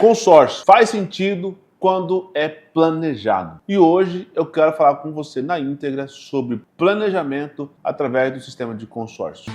Consórcio faz sentido quando é planejado. E hoje eu quero falar com você na íntegra sobre planejamento através do sistema de consórcio.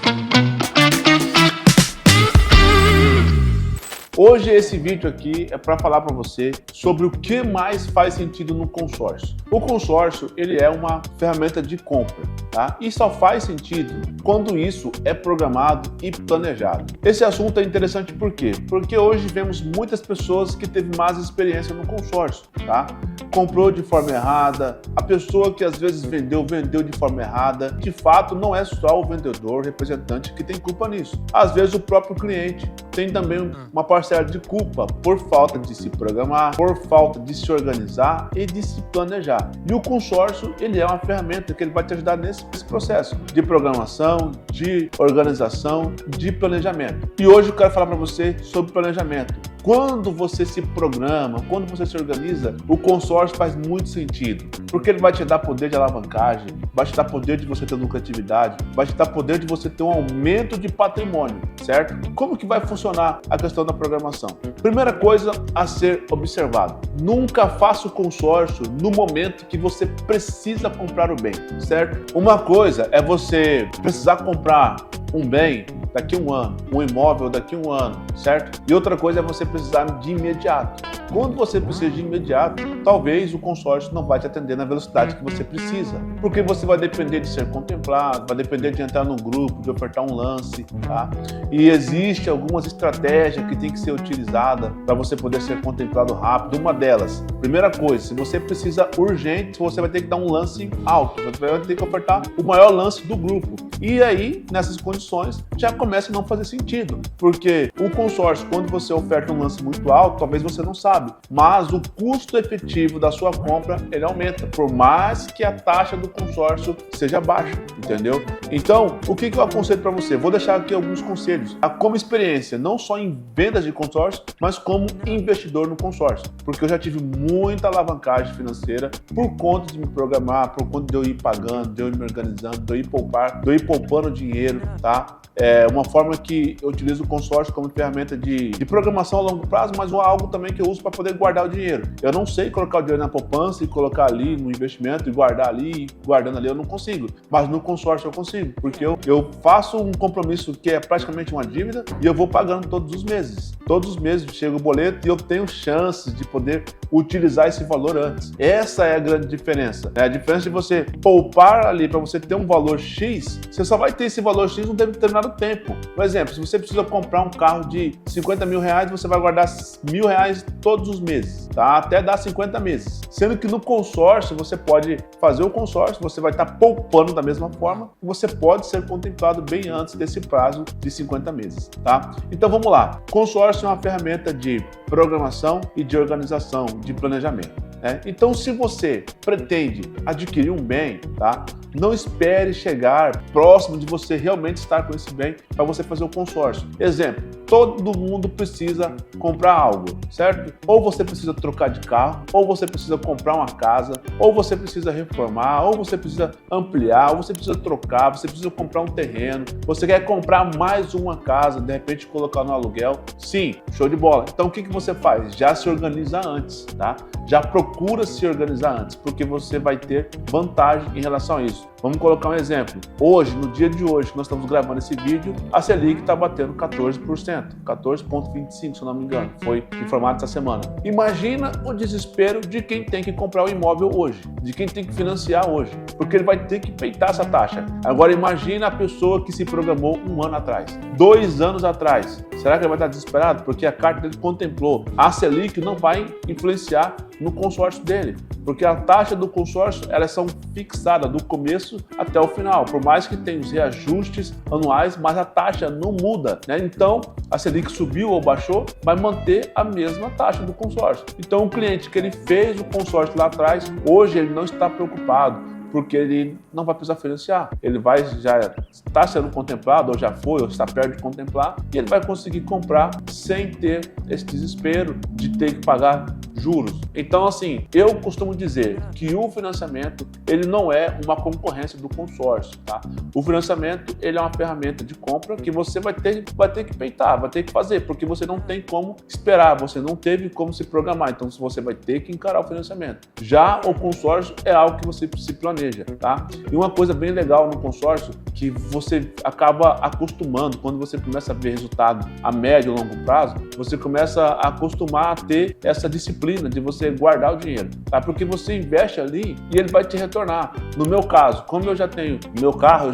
Hoje esse vídeo aqui é para falar para você sobre o que mais faz sentido no consórcio. O consórcio, ele é uma ferramenta de compra, tá? E só faz sentido quando isso é programado e planejado. Esse assunto é interessante por quê? Porque hoje vemos muitas pessoas que teve más experiência no consórcio, tá? Comprou de forma errada, a pessoa que às vezes vendeu de forma errada. De fato, não é só o vendedor, o representante que tem culpa nisso. Às vezes o próprio cliente tem também uma parcela de culpa por falta de se programar, por falta de se organizar e de se planejar. E o consórcio, ele é uma ferramenta que ele vai te ajudar nesse processo de programação, de organização, de planejamento. E hoje eu quero falar para você sobre planejamento. Quando você se programa, quando você se organiza, o consórcio faz muito sentido, porque ele vai te dar poder de alavancagem, vai te dar poder de você ter lucratividade, vai te dar poder de você ter um aumento de patrimônio, certo? Como que vai funcionar a questão da programação? Primeira coisa a ser observado: nunca faça o consórcio no momento que você precisa comprar o bem, certo? Uma coisa é você precisar comprar um bem daqui a um ano, um imóvel daqui a um ano, certo? E outra coisa é você precisar de imediato. Quando você precisa de imediato, talvez o consórcio não vai te atender na velocidade que você precisa, porque você vai depender de ser contemplado, vai depender de entrar num grupo, de ofertar um lance, tá? E existe algumas estratégias que tem que ser utilizada para você poder ser contemplado rápido. Uma delas, primeira coisa, se você precisa urgente, você vai ter que dar um lance alto, você vai ter que ofertar o maior lance do grupo. E aí, nessas condições, já começa a não fazer sentido, porque o consórcio, quando você oferta um lance muito alto, talvez você não sabe, mas o custo efetivo da sua compra, ele aumenta, por mais que a taxa do consórcio seja baixa, entendeu? Então, o que eu aconselho para você? Vou deixar aqui alguns conselhos, como experiência, não só em vendas de consórcio, mas como investidor no consórcio, porque eu já tive muita alavancagem financeira por conta de me programar, por conta de eu ir pagando, de eu ir me organizando, de eu ir poupar, de eu ir poupando dinheiro, tá? É uma forma que eu utilizo o consórcio como ferramenta de programação a longo prazo, mas algo também que eu uso para poder guardar o dinheiro. Eu não sei colocar o dinheiro na poupança e colocar ali no investimento e guardar ali, guardando ali, eu não consigo. Mas no consórcio eu consigo, porque eu faço um compromisso que é praticamente uma dívida e eu vou pagando todos os meses. Todos os meses chega o boleto e eu tenho chances de poder utilizar esse valor antes. Essa é a grande diferença. A diferença de você poupar ali para você ter um valor X, você só vai ter esse valor X num determinado tempo. Por exemplo, se você precisa comprar um carro de 50 mil reais, você vai guardar R$1.000 todos os meses, tá? Até dar 50 meses. Sendo que no consórcio, você pode fazer o consórcio, você vai estar poupando da mesma forma, e você pode ser contemplado bem antes desse prazo de 50 meses, tá? Então vamos lá. Consórcio é uma ferramenta de programação e de organização, de planejamento. Então, se você pretende adquirir um bem, tá? Não espere chegar próximo de você realmente estar com esse bem para você fazer o consórcio. Exemplo, todo mundo precisa comprar algo, certo? Ou você precisa trocar de carro, ou você precisa comprar uma casa, ou você precisa reformar, ou você precisa ampliar, ou você precisa trocar, você precisa comprar um terreno, você quer comprar mais uma casa, de repente colocar no aluguel. Sim, show de bola. Então o que você faz? Já se organiza antes, tá? Já procura se organizar antes, porque você vai ter vantagem em relação a isso. Vamos colocar um exemplo. Hoje, no dia de hoje, que nós estamos gravando esse vídeo, a Selic está batendo 14%, 14,25%, se eu não me engano, foi informado essa semana. Imagina o desespero de quem tem que comprar o imóvel hoje, de quem tem que financiar hoje, porque ele vai ter que peitar essa taxa. Agora imagina a pessoa que se programou um ano atrás, 2 anos atrás. Será que ele vai estar desesperado? Porque a carta dele contemplou. A Selic não vai influenciar no consórcio dele, porque a taxa do consórcio, elas são fixadas do começo até o final, por mais que tenha os reajustes anuais, mas a taxa não muda, né? Então, a Selic subiu ou baixou, vai manter a mesma taxa do consórcio. Então, o cliente que ele fez o consórcio lá atrás, hoje ele não está preocupado, porque ele não vai precisar financiar. Ele já está sendo contemplado, ou já foi, ou está perto de contemplar, e ele vai conseguir comprar sem ter esse desespero de ter que pagar juros. Então, assim, eu costumo dizer que o financiamento, ele não é uma concorrência do consórcio, tá? O financiamento, ele é uma ferramenta de compra que você vai ter que peitar, vai ter que fazer, porque você não tem como esperar, você não teve como se programar, então você vai ter que encarar o financiamento. Já o consórcio é algo que você se planeja, tá? E uma coisa bem legal no consórcio, que você acaba acostumando, quando você começa a ver resultado a médio e longo prazo, você começa a acostumar a ter essa disciplina de você guardar o dinheiro, tá? Porque você investe ali e ele vai te retornar. No meu caso, como eu já tenho meu carro,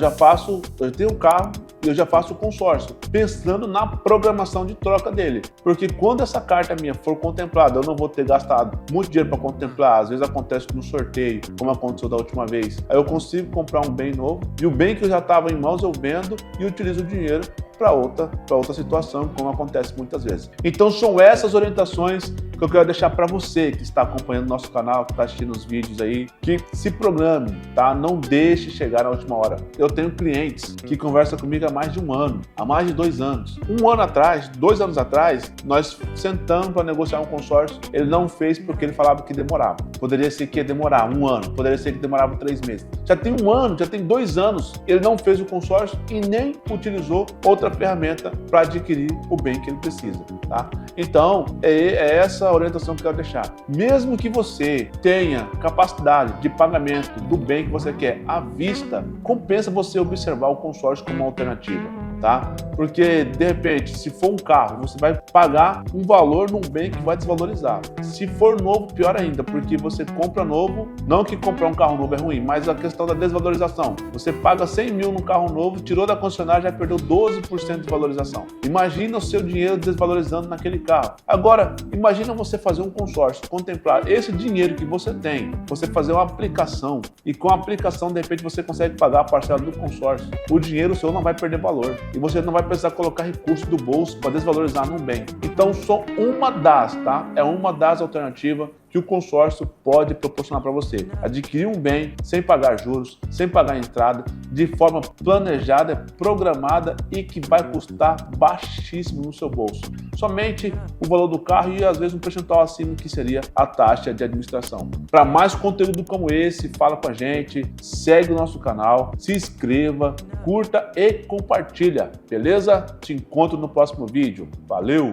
eu tenho um carro e eu já faço o consórcio, pensando na programação de troca dele. Porque quando essa carta minha for contemplada, eu não vou ter gastado muito dinheiro para contemplar, às vezes acontece no sorteio, como aconteceu da última vez. Aí eu consigo comprar um bem novo e o bem que eu já estava em mãos eu vendo e utilizo o dinheiro para outra situação, como acontece muitas vezes. Então são essas orientações que eu quero deixar para você que está acompanhando nosso canal, que está assistindo os vídeos aí, que se programe, tá? Não deixe chegar na última hora. Eu tenho clientes que conversam comigo há mais de um ano, há mais de 2 anos. 1 ano atrás, 2 anos atrás, nós sentamos para negociar um consórcio. Ele não fez porque ele falava que demorava. Poderia ser que ia demorar 1 ano, poderia ser que demorava 3 meses. Já tem 1 ano, já tem 2 anos, ele não fez o consórcio e nem utilizou outra ferramenta para adquirir o bem que ele precisa, tá? Então, é essa a orientação que eu quero deixar. Mesmo que você tenha capacidade de pagamento do bem que você quer à vista, compensa você observar o consórcio como uma alternativa, tá? Porque, de repente, se for um carro, você vai pagar um valor num bem que vai desvalorizar. Se for novo, pior ainda, porque você compra novo, não que comprar um carro novo é ruim, mas a questão da desvalorização. Você paga 100 mil num carro novo, tirou da concessionária, já perdeu 12% de valorização. Imagina o seu dinheiro desvalorizando naquele carro. Agora, imagina você fazer um consórcio, contemplar esse dinheiro que você tem, você fazer uma aplicação e com a aplicação, de repente, você consegue pagar a parcela do consórcio. O dinheiro seu não vai perder valor e você não vai precisar colocar recurso do bolso para desvalorizar num bem. Então, só uma das, tá? É uma das alternativas que o consórcio pode proporcionar para você. Adquirir um bem sem pagar juros, sem pagar entrada, de forma planejada, programada e que vai custar baixíssimo no seu bolso. Somente o valor do carro e às vezes um percentual acima que seria a taxa de administração. Para mais conteúdo como esse, fala com a gente, segue o nosso canal, se inscreva, curta e compartilha, beleza? Te encontro no próximo vídeo. Valeu!